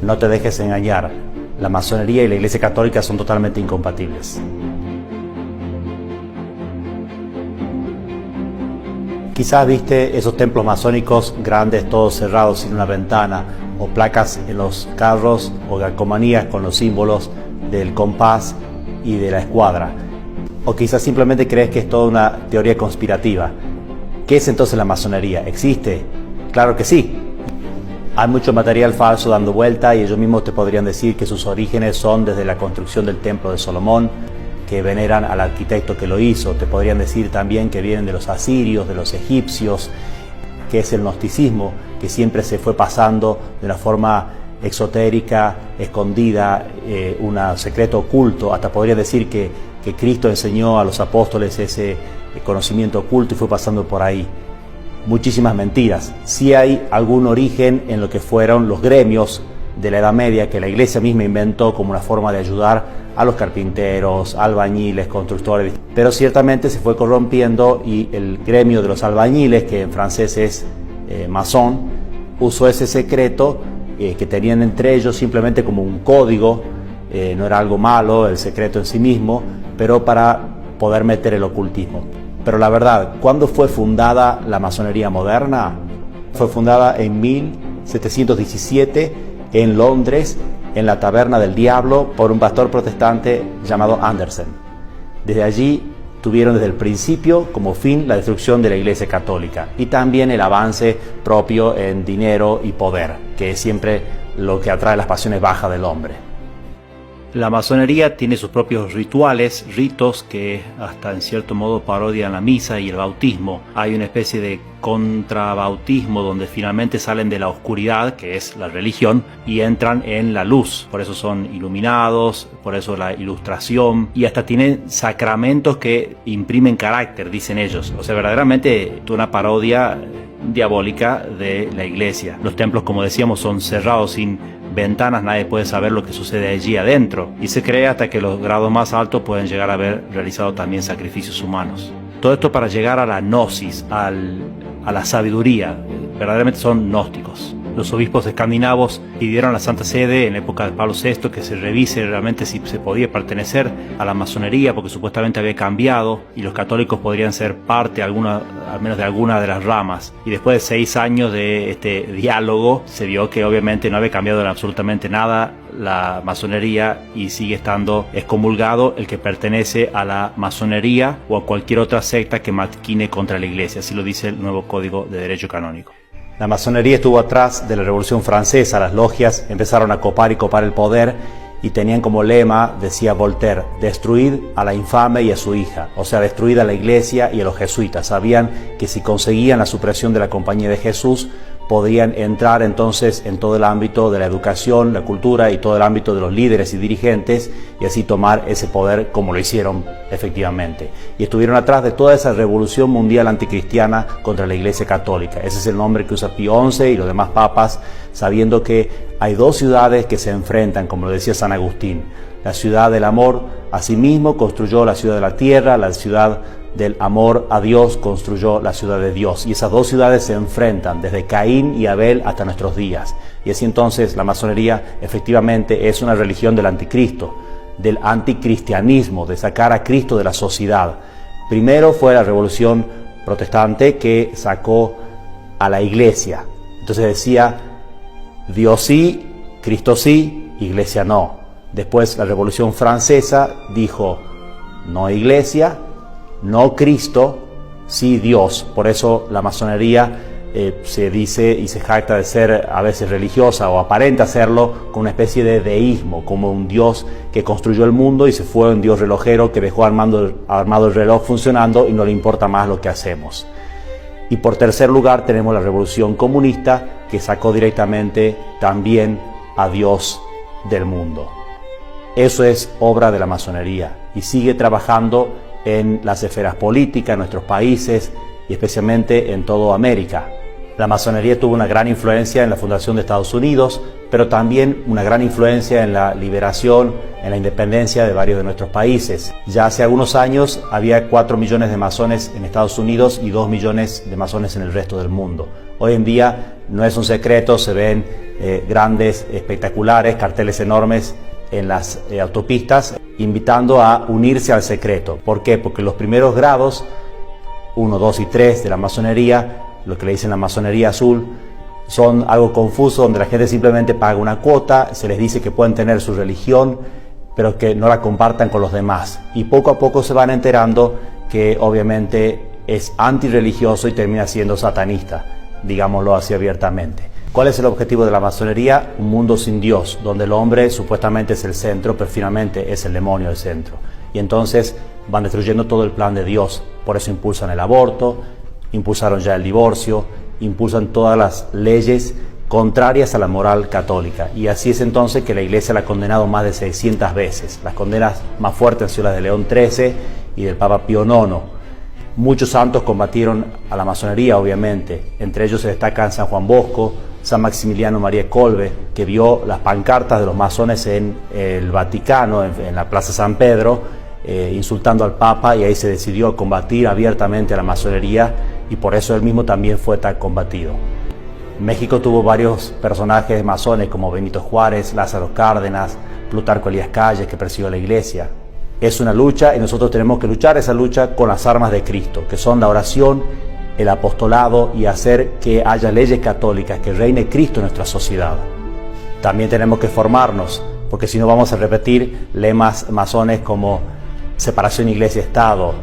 No te dejes engañar, la masonería y la Iglesia Católica son totalmente incompatibles. Quizás viste esos templos masónicos grandes, todos cerrados sin una ventana, o placas en los carros o calcomanías con los símbolos del compás y de la escuadra. O quizás simplemente crees que es toda una teoría conspirativa. ¿Qué es entonces la masonería? ¿Existe? Claro que sí. Hay mucho material falso dando vuelta y ellos mismos te podrían decir que sus orígenes son desde la construcción del templo de Salomón, que veneran al arquitecto que lo hizo. Te podrían decir también que vienen de los asirios, de los egipcios, que es el gnosticismo, que siempre se fue pasando de una forma exotérica, escondida, un secreto oculto. Hasta podría decir que Cristo enseñó a los apóstoles ese conocimiento oculto y fue pasando por ahí. Muchísimas mentiras. Sí hay algún origen en lo que fueron los gremios de la Edad Media que la Iglesia misma inventó como una forma de ayudar a los carpinteros, albañiles, constructores, pero ciertamente se fue corrompiendo y el gremio de los albañiles, que en francés es maçon, usó ese secreto que tenían entre ellos simplemente como un código, no era algo malo el secreto en sí mismo, pero para poder meter el ocultismo. Pero la verdad, ¿cuándo fue fundada la masonería moderna? Fue fundada en 1717 en Londres, en la Taberna del Diablo, por un pastor protestante llamado Andersen. Desde allí tuvieron desde el principio como fin la destrucción de la Iglesia Católica y también el avance propio en dinero y poder, que es siempre lo que atrae las pasiones bajas del hombre. La masonería tiene sus propios rituales, ritos que hasta en cierto modo parodian la misa y el bautismo. Hay una especie de contrabautismo donde finalmente salen de la oscuridad, que es la religión, y entran en la luz. Por eso son iluminados, por eso la ilustración, y hasta tienen sacramentos que imprimen carácter, dicen ellos. O sea, verdaderamente una parodia diabólica de la iglesia. Los templos, como decíamos, son cerrados sin ventanas, nadie puede saber lo que sucede allí adentro, y se cree hasta que los grados más altos pueden llegar a haber realizado también sacrificios humanos. Todo esto para llegar a la gnosis, a la sabiduría. Verdaderamente son gnósticos. Los obispos escandinavos pidieron a la Santa Sede en la época de Pablo VI que se revise realmente si se podía pertenecer a la masonería, porque supuestamente había cambiado y los católicos podrían ser parte al menos de alguna de las ramas. Y después de 6 años de este diálogo se vio que obviamente no había cambiado en absolutamente nada la masonería y sigue estando excomulgado el que pertenece a la masonería o a cualquier otra secta que maquine contra la iglesia. Así lo dice el nuevo Código de Derecho Canónico. La masonería estuvo atrás de la Revolución Francesa. Las logias empezaron a copar el poder y tenían como lema, decía Voltaire, destruid a la infame y a su hija, o sea, destruid a la iglesia y a los jesuitas. Sabían que si conseguían la supresión de la Compañía de Jesús, podían entrar entonces en todo el ámbito de la educación, la cultura y todo el ámbito de los líderes y dirigentes y así tomar ese poder como lo hicieron efectivamente. Y estuvieron atrás de toda esa revolución mundial anticristiana contra la Iglesia Católica. Ese es el nombre que usa Pío XI y los demás papas, sabiendo que hay dos ciudades que se enfrentan, como lo decía San Agustín. La ciudad del amor a sí mismo construyó la ciudad de la tierra, la ciudad del amor a Dios construyó la ciudad de Dios. Y esas dos ciudades se enfrentan desde Caín y Abel hasta nuestros días. Y así entonces la masonería efectivamente es una religión del anticristo, del anticristianismo, de sacar a Cristo de la sociedad. Primero fue la revolución protestante que sacó a la iglesia. Entonces decía, Dios sí, Cristo sí, iglesia no. Después la revolución francesa dijo, no iglesia, no Cristo, sí Dios. Por eso la masonería se dice y se jacta de ser a veces religiosa o aparenta serlo con una especie de deísmo, como un Dios que construyó el mundo y se fue un Dios relojero que dejó armado el reloj funcionando y no le importa más lo que hacemos. Y por tercer lugar tenemos la revolución comunista que sacó directamente también a Dios del mundo. Eso es obra de la masonería y sigue trabajando en las esferas políticas, en nuestros países y especialmente en toda América. La masonería tuvo una gran influencia en la fundación de Estados Unidos, pero también una gran influencia en la liberación, en la independencia de varios de nuestros países. Ya hace algunos años había 4 millones de masones en Estados Unidos y 2 millones de masones en el resto del mundo. Hoy en día no es un secreto, se ven grandes, espectaculares, carteles enormes en las autopistas invitando a unirse al secreto. ¿Por qué? Porque los primeros grados, 1, 2 y 3 de la masonería, lo que le dicen la masonería azul, son algo confuso, donde la gente simplemente paga una cuota, se les dice que pueden tener su religión, pero que no la compartan con los demás. Y poco a poco se van enterando que obviamente es antirreligioso y termina siendo satanista, digámoslo así abiertamente. ¿Cuál es el objetivo de la masonería? Un mundo sin Dios, donde el hombre supuestamente es el centro, pero finalmente es el demonio el centro. Y entonces van destruyendo todo el plan de Dios. Por eso impulsan el aborto, impulsaron ya el divorcio, impulsan todas las leyes contrarias a la moral católica. Y así es entonces que la Iglesia la ha condenado más de 600 veces. Las condenas más fuertes han sido las de León XIII y del Papa Pío IX. Muchos santos combatieron a la masonería, obviamente. Entre ellos se destacan San Juan Bosco, San Maximiliano María Kolbe, que vio las pancartas de los masones en el Vaticano, en la Plaza San Pedro, insultando al Papa, y ahí se decidió a combatir abiertamente a la masonería, y por eso él mismo también fue tan combatido. México tuvo varios personajes masones como Benito Juárez, Lázaro Cárdenas, Plutarco Elías Calles, que persiguió a la Iglesia. Es una lucha y nosotros tenemos que luchar esa lucha con las armas de Cristo, que son la oración, el apostolado y hacer que haya leyes católicas, que reine Cristo en nuestra sociedad. También tenemos que formarnos, porque si no vamos a repetir lemas masones como separación iglesia-estado,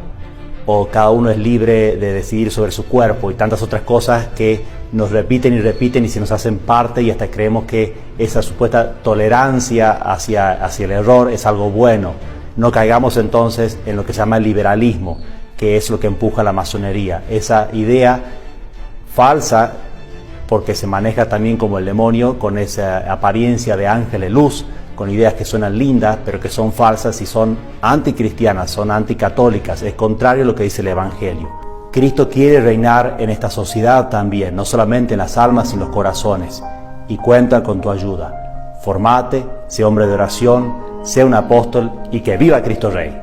o cada uno es libre de decidir sobre su cuerpo, y tantas otras cosas que nos repiten y se nos hacen parte, y hasta creemos que esa supuesta tolerancia hacia el error es algo bueno. No caigamos entonces en lo que se llama el liberalismo, que es lo que empuja la masonería. Esa idea falsa, porque se maneja también como el demonio, con esa apariencia de ángel de luz, con ideas que suenan lindas, pero que son falsas y son anticristianas, son anticatólicas. Es contrario a lo que dice el Evangelio. Cristo quiere reinar en esta sociedad también, no solamente en las almas y en los corazones, y cuenta con tu ayuda. Formate, sé hombre de oración, sea un apóstol y que viva Cristo Rey.